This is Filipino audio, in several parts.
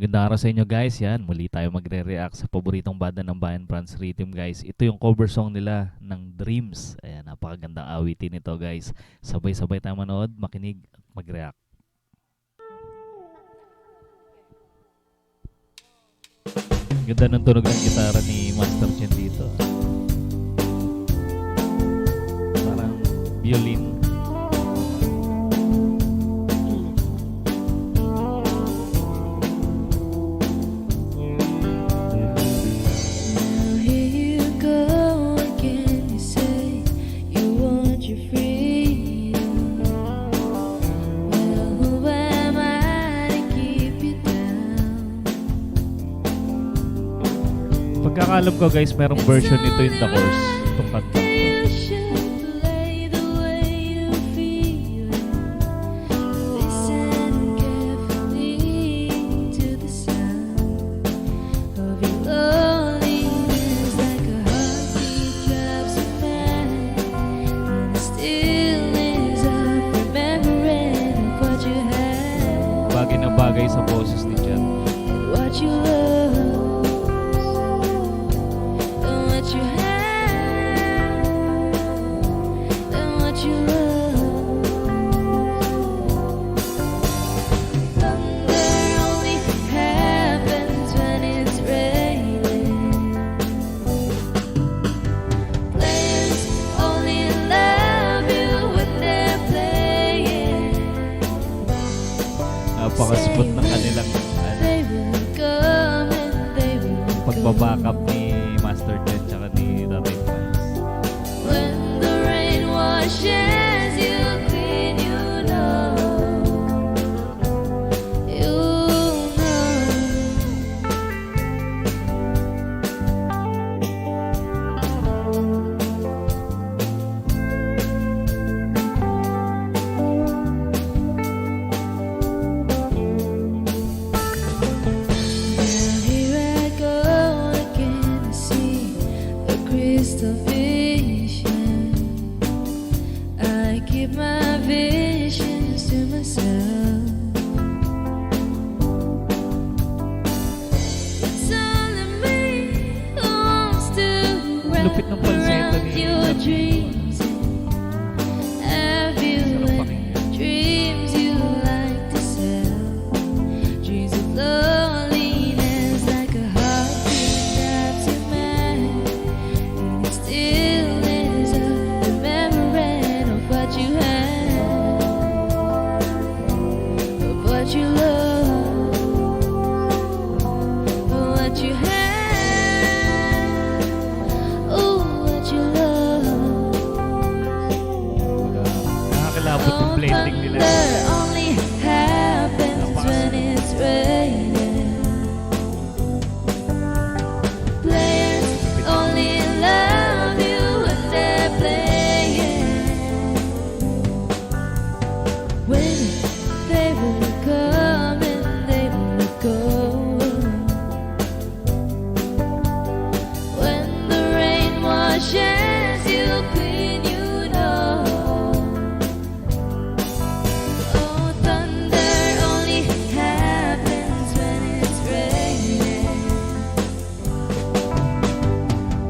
Magandang araw sa inyo guys. Yan, muli tayo magre-react sa paboritong banda ng Bayan Franz Rhythm guys. Ito yung cover song nila ng Dreams. Ayan, napakagandang awitin nito guys. Sabay-sabay tayo manood, makinig at mag-react. Ganda ng tunog ng gitara ni Master Chen dito. Parang violin. Pagkakalam ko guys, merong version nito yung The Course. Itong kanta. Bagay na bagay sa boses ni Jen. Napaka-spot ng kanilang pagbabackup ni Master Chen tsaka ni Tatay Franz. When the rain washes you clean, you know. Crystal vision, I keep my visions to myself. It's only me who wants to wrap Lupit ng falsetto around ni your Chen. dreams. Have you Sarap had pakinggan. dreams you like to sell? Dreams of loneliness like a heartbeat that's a man. Still is a remembering of what you had, of what you love, of what you had, oh, what you love. Nakakilabot yung Oh, blending nila. thunder only happens when it's raining. Players only love you when they're playing. When they will come and they will go. When the rain washes you clean, you know. Oh, thunder only happens when it's raining.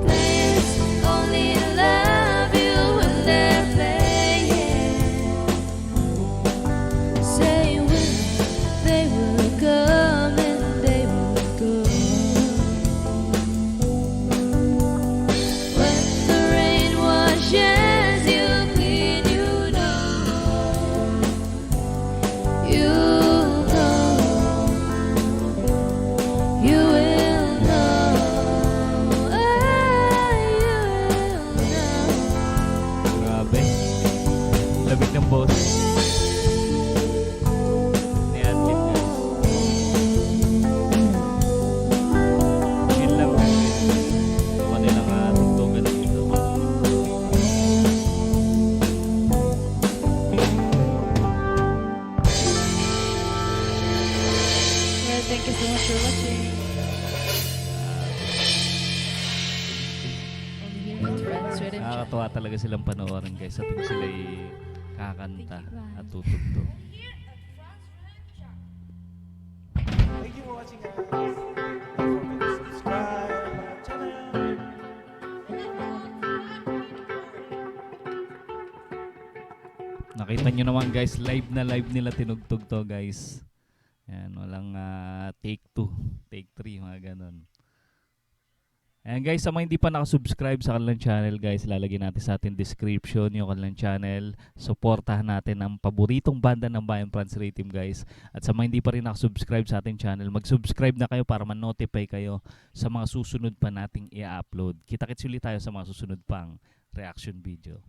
Players only love you when they're playing. Say when they will come and they will go. When the rain washes you clean, you know. You know. You will know. You will know. Grabe. Labig ng boses. Ni Adlib guys. Yun lang guys. Yung kanilang tugtugan dito. Well, thank you so much for watching. Only here at Friends Rhythm Chat. Nakakatawa talaga silang panoorin guys at kung sila'y kakanta at tutugtog. Thank you. for watching, guys. Don't forget to subscribe our channel. Nakita nyo naman guys, live na live nila tinugtog to guys. Ayan, walang take 2, take 3, mga ganun. Ayan guys, sa mga hindi pa nakasubscribe sa kanilang channel guys, lalagyan natin sa ating description yung kanilang channel. Suportahan natin ang paboritong banda ng Bayan France Rhythm guys. At sa mga hindi pa rin nakasubscribe sa ating channel, mag-subscribe na kayo para ma-notify kayo sa mga susunod pa nating i-upload. Kita-kits ulit tayo sa mga susunod pang reaction video.